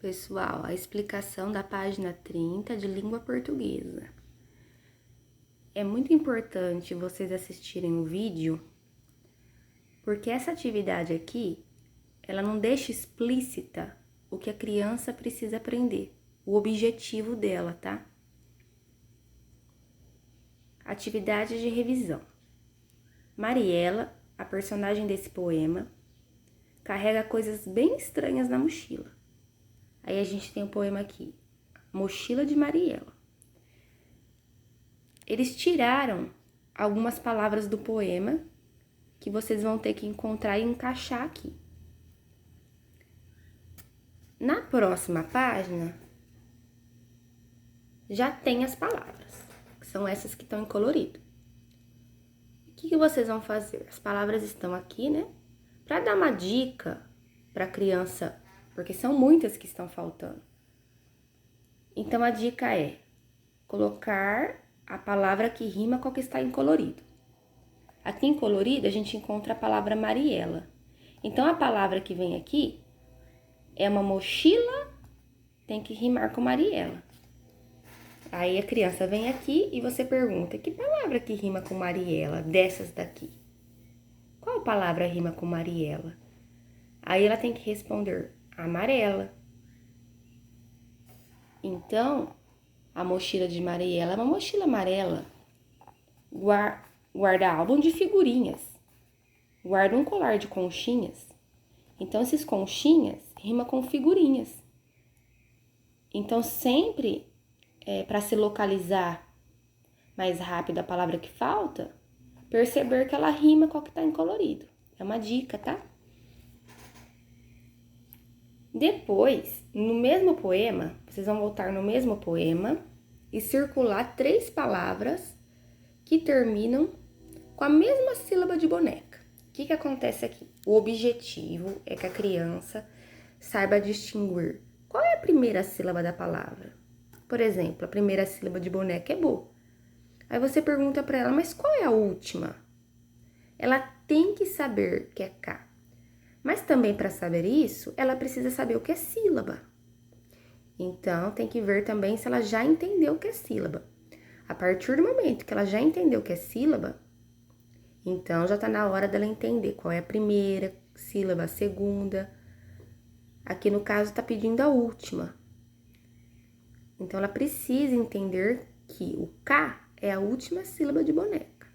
Pessoal, a explicação da página 30 de língua portuguesa. É muito importante vocês assistirem o vídeo, porque essa atividade aqui, ela não deixa explícita o que a criança precisa aprender, o objetivo dela, tá? Atividade de revisão. Mariela, a personagem desse poema, carrega coisas bem estranhas na mochila. Aí a gente tem o poema aqui, Mochila de Mariela. Eles tiraram algumas palavras do poema que vocês vão ter que encontrar e encaixar aqui. Na próxima página, já tem as palavras, que são essas que estão em colorido. O que vocês vão fazer? As palavras estão aqui, né? Para dar uma dica para a criança, porque são muitas que estão faltando. Então, a dica é colocar a palavra que rima com a que está em colorido. Aqui em colorido, a gente encontra a palavra Mariela. Então, a palavra que vem aqui é uma mochila, tem que rimar com Mariela. Aí a criança vem aqui e você pergunta, que palavra que rima com Mariela, dessas daqui? Qual palavra rima com Mariela? Aí ela tem que responder, amarela. Então, a mochila de Mariela é uma mochila amarela. Guarda álbum de figurinhas. Guarda um colar de conchinhas. Então, esses conchinhas rima com figurinhas. Então, sempre, para se localizar mais rápido a palavra que falta, perceber que ela rima com a que está em colorido. É uma dica, tá? Depois, no mesmo poema, vocês vão voltar no mesmo poema e circular 3 palavras que terminam com a mesma sílaba de boneca. O que acontece aqui? O objetivo é que a criança saiba distinguir qual é a primeira sílaba da palavra. Por exemplo, a primeira sílaba de boneca é bo. Aí você pergunta para ela, mas qual é a última? Ela tem que saber que é K. Mas também para saber isso, ela precisa saber o que é sílaba. Então, tem que ver também se ela já entendeu o que é sílaba. A partir do momento que ela já entendeu o que é sílaba, então já tá na hora dela entender qual é a primeira sílaba, a segunda. Aqui no caso tá pedindo a última. Então ela precisa entender que o K é a última sílaba de boneca.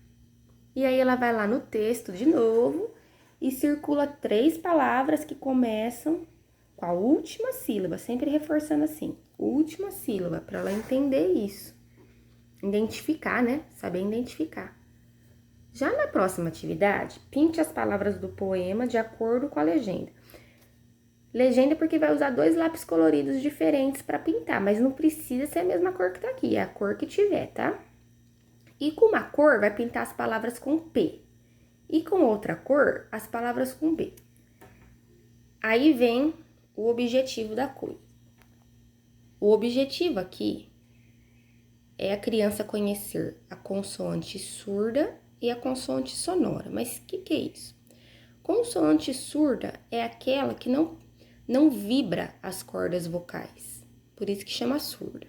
E aí ela vai lá no texto de novo e circula 3 palavras que começam com a última sílaba, sempre reforçando assim, última sílaba, para ela entender isso. Identificar, né? Saber identificar. Já na próxima atividade, pinte as palavras do poema de acordo com a legenda. Legenda porque vai usar 2 lápis coloridos diferentes para pintar, mas não precisa ser a mesma cor que tá aqui, é a cor que tiver, tá? E com uma cor vai pintar as palavras com P. E com outra cor, as palavras com B. Aí vem o objetivo da coisa. O objetivo aqui é a criança conhecer a consoante surda e a consoante sonora. Mas o que é isso? Consoante surda é aquela que não vibra as cordas vocais. Por isso que chama surda.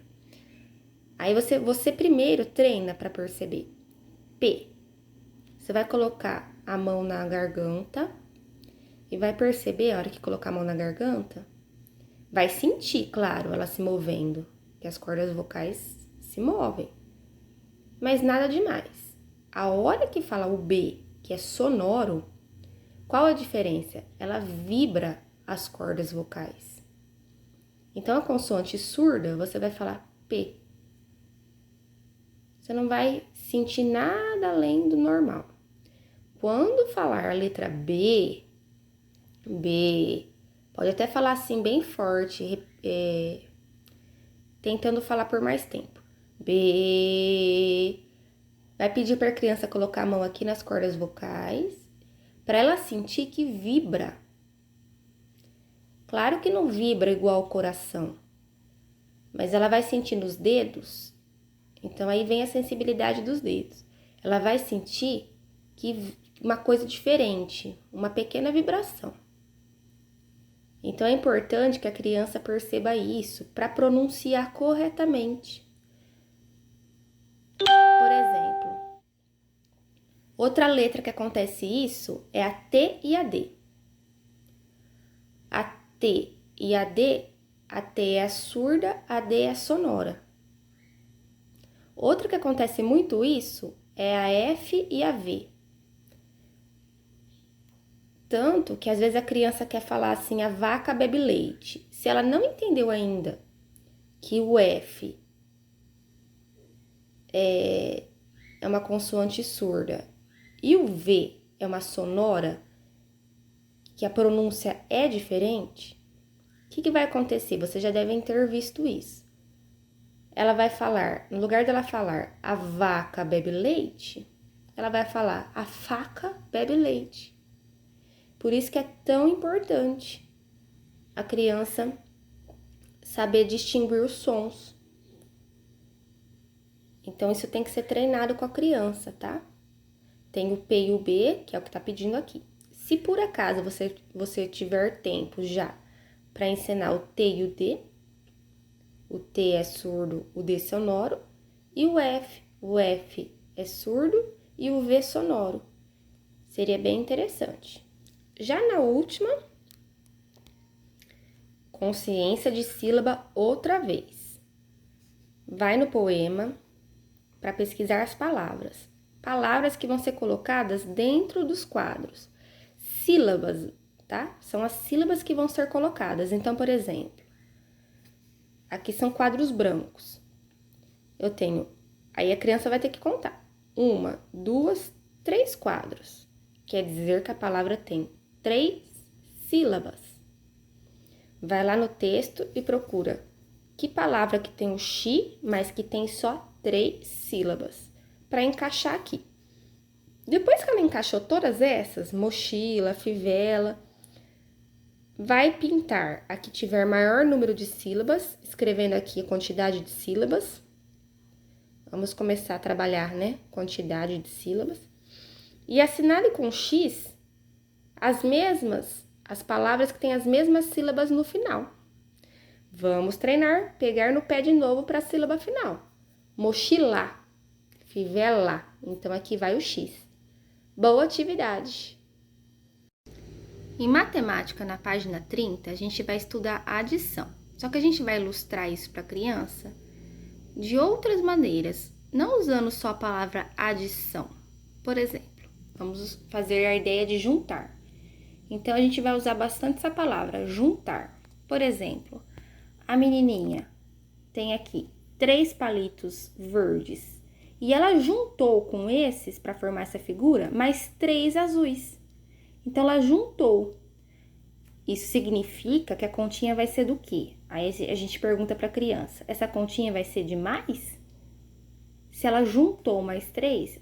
Aí você primeiro treina para perceber. P. Você vai colocar a mão na garganta e vai perceber, a hora que colocar a mão na garganta, vai sentir, claro, ela se movendo, que as cordas vocais se movem. Mas nada demais. A hora que fala o B, que é sonoro, qual a diferença? Ela vibra as cordas vocais. Então, a consoante surda, você vai falar P. Você não vai sentir nada além do normal. Quando falar a letra B, pode até falar assim bem forte, tentando falar por mais tempo. B. Vai pedir para a criança colocar a mão aqui nas cordas vocais, para ela sentir que vibra. Claro que não vibra igual o coração, mas ela vai sentir nos dedos. Então aí vem a sensibilidade dos dedos. Ela vai sentir que uma coisa diferente, uma pequena vibração. Então, é importante que a criança perceba isso para pronunciar corretamente. Por exemplo, outra letra que acontece isso é a T e a D. A T e a D, a T é surda, a D é sonora. Outra que acontece muito isso é a F e a V. Tanto que às vezes a criança quer falar assim, a vaca bebe leite. Se ela não entendeu ainda que o F é uma consoante surda e o V é uma sonora, que a pronúncia é diferente, o que vai acontecer? Vocês já devem ter visto isso. Ela vai falar, no lugar dela falar a vaca bebe leite, ela vai falar a faca bebe leite. Por isso que é tão importante a criança saber distinguir os sons. Então, isso tem que ser treinado com a criança, tá? Tem o P e o B, que é o que tá pedindo aqui. Se por acaso você tiver tempo já para ensinar o T e o T é surdo, o D sonoro, e o F é surdo e o V sonoro. Seria bem interessante. Já na última, consciência de sílaba outra vez. Vai no poema para pesquisar as palavras. Palavras que vão ser colocadas dentro dos quadros. Sílabas, tá? São as sílabas que vão ser colocadas. Então, por exemplo, aqui são quadros brancos. Eu tenho... Aí a criança vai ter que contar. 1, 2, 3 quadros. Quer dizer que a palavra tem 3 sílabas. Vai lá no texto e procura que palavra que tem o X, mas que tem só 3 sílabas, para encaixar aqui. Depois que ela encaixou todas essas, mochila, fivela, vai pintar a que tiver maior número de sílabas, escrevendo aqui a quantidade de sílabas. Vamos começar a trabalhar, né? Quantidade de sílabas. E assinale com X as palavras que têm as mesmas sílabas no final. Vamos treinar, pegar no pé de novo para a sílaba final. Mochilar, fivelar. Então, aqui vai o X. Boa atividade! Em matemática, na página 30, a gente vai estudar a adição. Só que a gente vai ilustrar isso para a criança de outras maneiras, não usando só a palavra adição. Por exemplo, vamos fazer a ideia de juntar. Então, a gente vai usar bastante essa palavra, juntar. Por exemplo, a menininha tem aqui 3 palitos verdes e ela juntou com esses para formar essa figura mais 3 azuis. Então, ela juntou. Isso significa que a continha vai ser do quê? Aí a gente pergunta para a criança, essa continha vai ser de mais? Se ela juntou mais 3,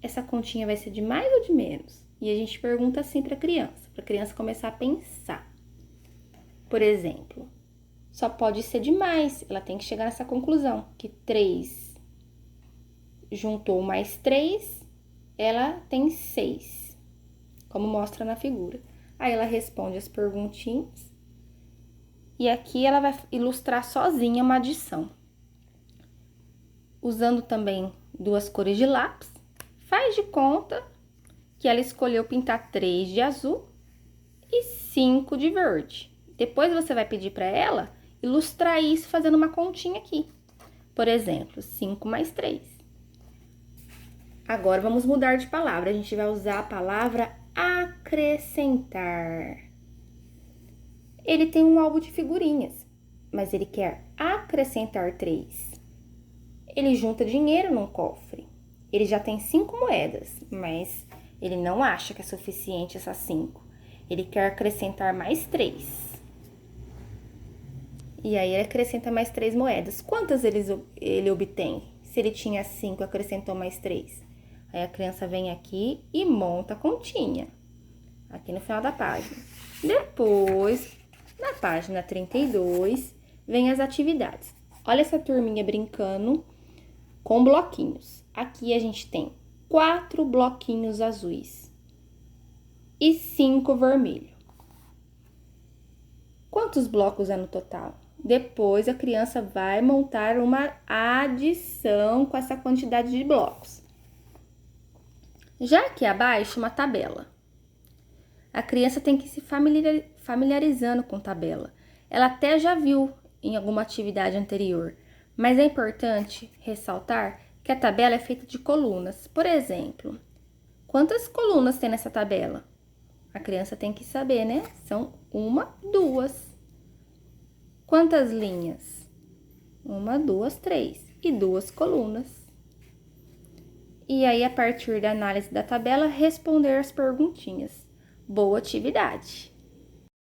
essa continha vai ser de mais ou de menos? E a gente pergunta assim para a criança começar a pensar. Por exemplo, só pode ser de mais, ela tem que chegar nessa conclusão, que 3 juntou mais 3, ela tem 6, como mostra na figura. Aí ela responde as perguntinhas e aqui ela vai ilustrar sozinha uma adição. Usando também 2 cores de lápis, faz de conta que ela escolheu pintar 3 de azul e 5 de verde. Depois você vai pedir para ela ilustrar isso fazendo uma continha aqui. Por exemplo, 5 mais 3. Agora, vamos mudar de palavra. A gente vai usar a palavra acrescentar. Ele tem um álbum de figurinhas, mas ele quer acrescentar 3. Ele junta dinheiro num cofre. Ele já tem 5 moedas, mas ele não acha que é suficiente essas 5. Ele quer acrescentar mais 3. E aí, ele acrescenta mais 3 moedas. Quantas ele obtém? Se ele tinha 5, acrescentou mais 3. Aí, a criança vem aqui e monta a continha. Aqui no final da página. Depois, na página 32, vem as atividades. Olha essa turminha brincando com bloquinhos. Aqui a gente tem 4 bloquinhos azuis e 5 vermelhos. Quantos blocos há no total? Depois a criança vai montar uma adição com essa quantidade de blocos. Já aqui abaixo, uma tabela. A criança tem que se familiarizando com tabela. Ela até já viu em alguma atividade anterior, mas é importante ressaltar que a tabela é feita de colunas. Por exemplo, quantas colunas tem nessa tabela? A criança tem que saber, né? São 1, 2. Quantas linhas? 1, 2, 3. E 2 colunas. E aí, a partir da análise da tabela, responder as perguntinhas. Boa atividade!